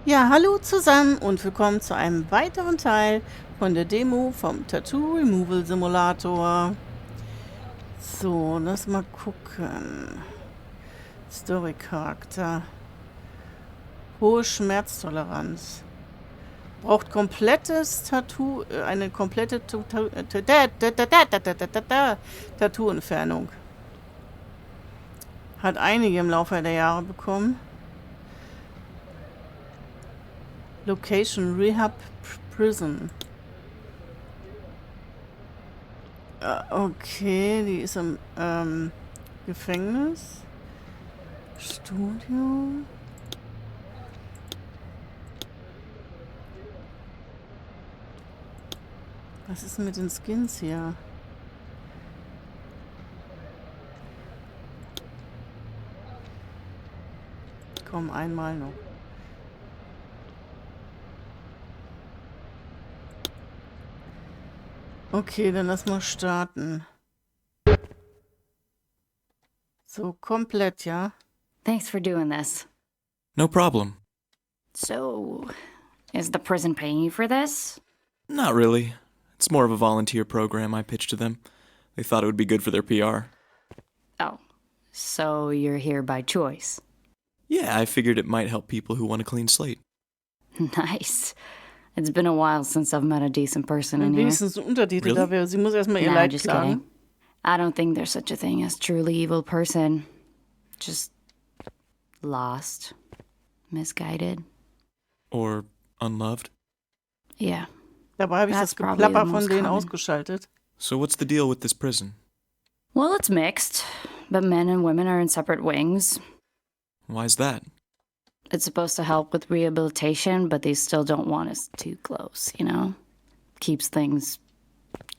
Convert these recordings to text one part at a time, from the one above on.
Ja, hallo zusammen und willkommen zu einem weiteren Teil von der Demo vom Tattoo-Removal-Simulator. So, lass mal gucken. Story-Charakter. Hohe Schmerztoleranz. Braucht komplettes Tattoo, eine komplette Tattoo-Entfernung. Hat einige im Laufe der Jahre bekommen. Location Rehab Prison. Okay, die ist im Gefängnis. Studio. Was ist denn mit den Skins hier? Komm, einmal noch. Okay, dann lass mal starten. So, komplett, ja? Thanks for doing this. No problem. So, is the prison paying you for this? Not really. It's more of a volunteer program I pitched to them. They thought it would be good for their PR. Oh, so you're here by choice. Yeah, I figured it might help people who want a clean slate. Nice. It's been a while since I've met a decent person in here. Wenigstens ein Untertitel Really? da wäre. Sie muss erstmal ihr Nah, Leid just klagen. kidding. I don't think there's such a thing as truly evil person. Just lost, misguided. Or unloved. Yeah. Dabei habe ich das That's probably Geplapper the von most denen common. ausgeschaltet. So what's the deal with this prison? Well, it's mixed, but men and women are in separate wings. Why's that? It's supposed to help with rehabilitation, but they still don't want us too close, you know? Keeps things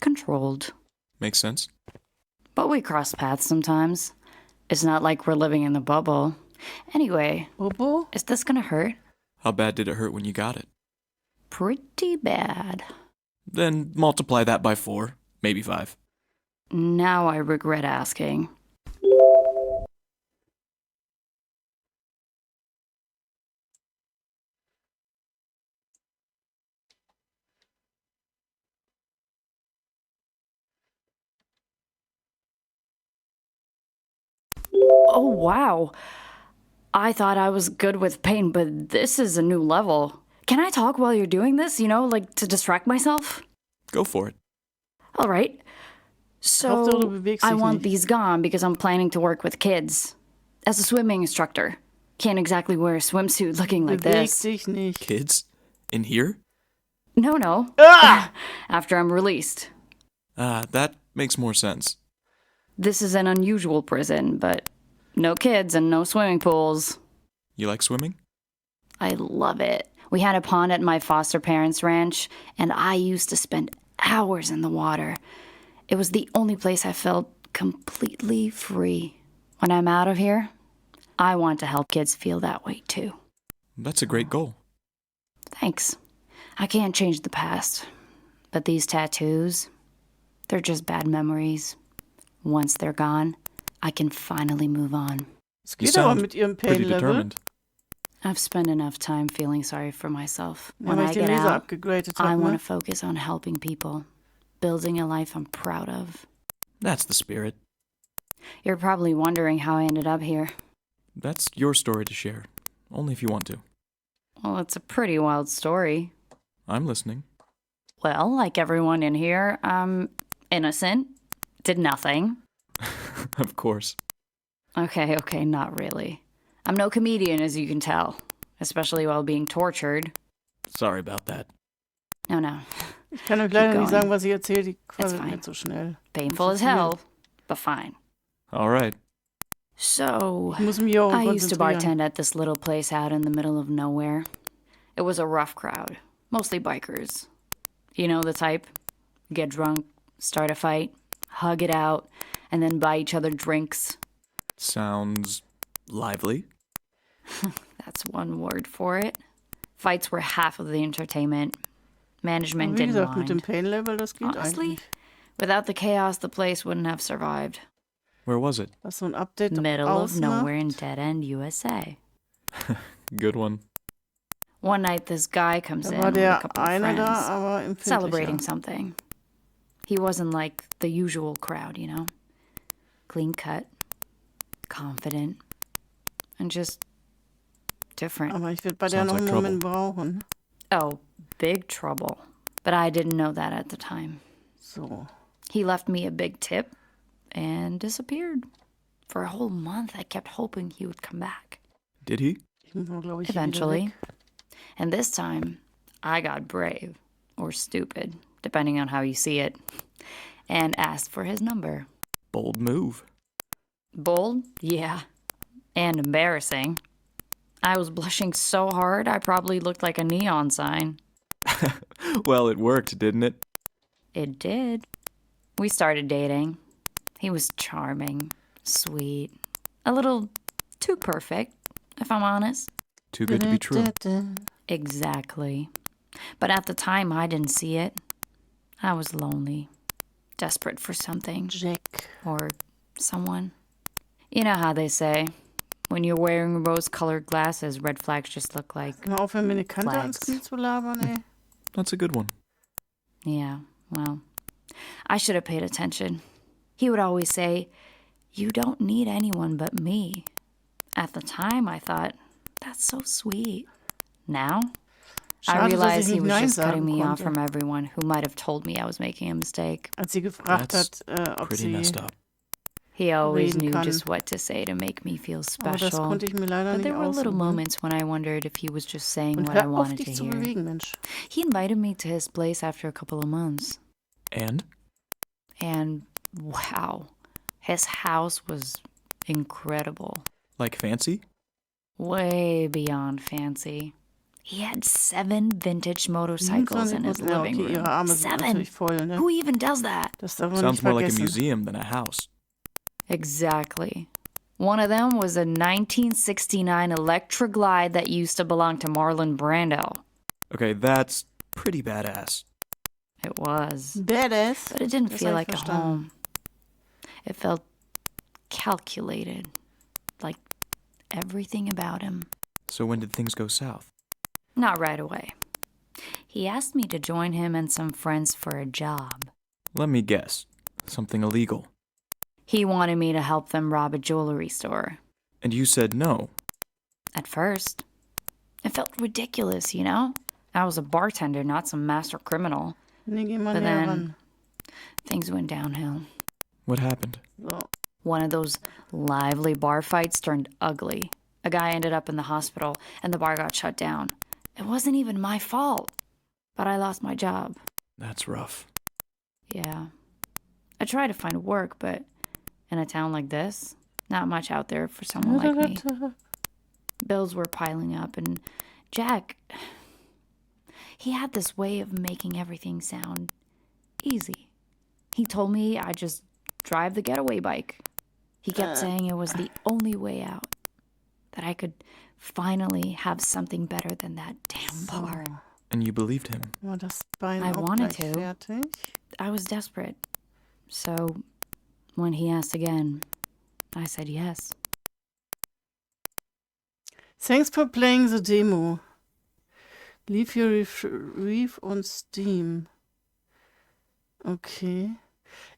controlled. Makes sense. But we cross paths sometimes. It's not like we're living in the bubble. Anyway, Bobo? is this gonna hurt? How bad did it hurt when you got it? Pretty bad. Then multiply that by 4, maybe 5. Now I regret asking. Oh, wow. I thought I was good with pain, but this is a new level. Can I talk while you're doing this, you know, like to distract myself? Go for it. All right. Hauptsache, du So, bewegst I dich want nicht. these gone because I'm planning to work with kids. As a swimming instructor. Can't exactly wear a swimsuit looking like Beweg this. dich nicht. Kids? In here? No. Ah! After I'm released. That makes more sense. This is an unusual prison, but no kids and no swimming pools. You like swimming? I love it. We had a pond at my foster parents' ranch, and I used to spend hours in the water. It was the only place I felt completely free. When I'm out of here, I want to help kids feel that way too. That's a great goal. Thanks. I can't change the past, but these tattoos, they're just bad memories. Once they're gone, I can finally move on. Es You geht aber sound mit ihrem pretty Pain-Level. determined. I've spent enough time feeling sorry for myself. Ja, When weil I ich den get Laser out, abgegradet I habe. want Ne? to focus on helping people, building a life I'm proud of. That's the spirit. You're probably wondering how I ended up here. That's your story to share. Only if you want to. Well, it's a pretty wild story. I'm listening. Well, like everyone in here, I'm innocent, did nothing. Of course. Okay, not really. I'm no comedian, as you can tell, especially while being tortured. Sorry about that. No. Ich kann euch leider Keep nicht going. sagen, was ich erzähle. Die It's quasselt fine. nicht so schnell. Painful as hell, but fine. All right. So, Ich muss mich auch I used to konzentrieren. bartend at this little place out in the middle of nowhere. It was a rough crowd, mostly bikers. You know the type? Get drunk, start a fight, hug it out, and then buy each other drinks. Sounds lively. That's one word for it. Fights were half of the entertainment. Management Aber wie didn't gesagt, mit dem mind. Pain-Level, das geht Honestly, eigentlich. without the chaos, the place wouldn't have survived. Where was it? Was so ein Update Middle of ausmacht. nowhere in dead-end USA. Good one. One night, this guy comes Da in war with a der couple of eine da, friends, aber empfindlicher. celebrating something. He wasn't like the usual crowd, you know? Clean cut, confident, and just different. Aber ich werde bei der Sounds noch like einen Moment brauchen. Oh, big trouble. But I didn't know that at the time. So. He left me a big tip and disappeared. For a whole month, I kept hoping he would come back. Did he? Ich muss mal, glaube ich, hier wieder Eventually. weg. And this time, I got brave, or stupid, depending on how you see it, and asked for his number. Bold move. Bold? Yeah. And embarrassing. I was blushing so hard, I probably looked like a neon sign. Well, it worked, didn't it? It did. We started dating. He was charming, sweet, a little too perfect, if I'm honest. Too good to be true. Exactly. But at the time, I didn't see it. I was lonely, desperate for something Jack. or someone. You know how they say, when you're wearing rose-colored glasses, red flags just look like... Mal aufhören, mir eine Kante ans Flags. Knie zu labern, ey. That's a good one. Yeah, well, I should have paid attention. He would always say, "You don't need anyone but me." At the time, I thought, that's so sweet. Now, I Schade, dass realized ich he nicht was Nein just cutting sagen me off konnte, from everyone who might have told me I was making a mistake. als sie gefragt That's hat, ob Pretty sie... messed up. He always Reden knew kann. just what to say to make me feel Aber das special. konnte ich mir leider But nicht there were little aussuchen. moments when I wondered if he was just saying Und what I hör auf, wanted to dich zu hear. bewegen, Mensch. He invited me to his place after a couple of months. And? And wow, his house was incredible. Like fancy? Way beyond fancy. He had 7 vintage motorcycles in his 27%, ja, living okay, ihre room. Arme sind 7! natürlich voll, ne? Who even does that? Das darf man Sounds nicht more like a vergessen. museum than a house. Exactly. One of them was a 1969 Electra Glide that used to belong to Marlon Brando. Okay, that's pretty badass. It was. Badass. But it didn't Das feel hab ich like a verstanden. home. It felt calculated. Like everything about him. So when did things go south? Not right away. He asked me to join him and some friends for a job. Let me guess. Something illegal. He wanted me to help them rob a jewelry store. And you said no. At first. It felt ridiculous, you know? I was a bartender, not some master criminal. Nee, geh mal But näher then- ran. Things went downhill. What happened? So. One of those lively bar fights turned ugly. A guy ended up in the hospital, and the bar got shut down. It wasn't even my fault. But I lost my job. That's rough. Yeah. I tried to find work, but in a town like this, not much out there for someone like me. Bills were piling up, and Jack, he had this way of making everything sound easy. He told me I'd just drive the getaway bike. He kept saying it was the only way out, that I could finally have something better than that damn bar. And you believed him. War das Bein I auch wanted gleich to. fertig? I was desperate. So when he asked again, I said yes. Thanks for playing the demo. Leave your review on Steam. Okay.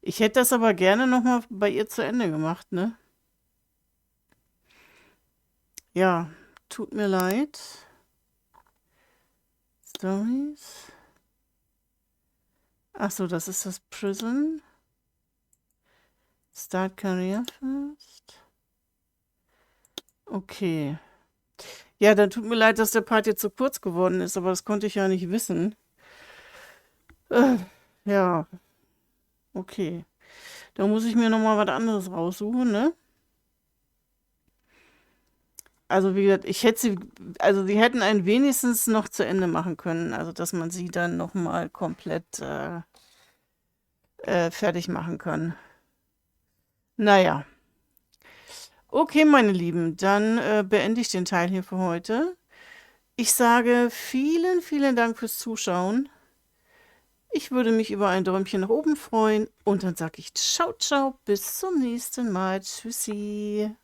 Ich hätte das aber gerne nochmal bei ihr zu Ende gemacht, ne? Ja, tut mir leid. Stories. Achso, das ist das Prison. Start Career first. Okay. Ja, dann tut mir leid, dass der Part jetzt so kurz geworden ist, aber das konnte ich ja nicht wissen. Ja. Okay. Da muss ich mir nochmal was anderes raussuchen, ne? Also wie gesagt, ich hätte sie, also sie hätten einen wenigstens noch zu Ende machen können, also dass man sie dann nochmal komplett fertig machen kann. Naja. Okay, meine Lieben, dann beende ich den Teil hier für heute. Ich sage vielen, vielen Dank fürs Zuschauen. Ich würde mich über ein Däumchen nach oben freuen und dann sage ich ciao, ciao, bis zum nächsten Mal. Tschüssi.